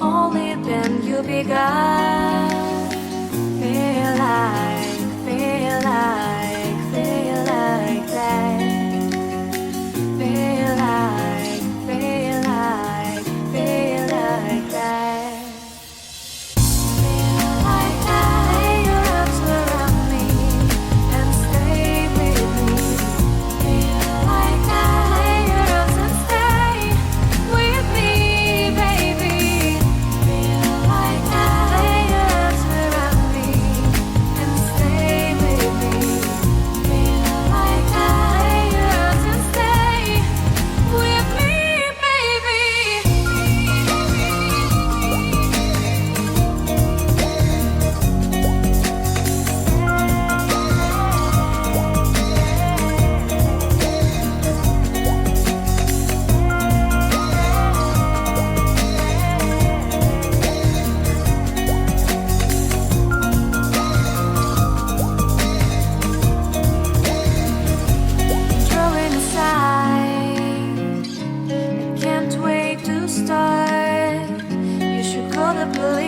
Only then you begun. Feel like that. Feel like that. Feel like that. Lay your arms around me and stay with me. Feel like that. Lay your arms and stay with me, baby. Feel like that. Lay your arms around me and stay with me. Feel like that. Lay your arms and stay with me, baby. Throwing aside, I can't wait to start. You should call the police.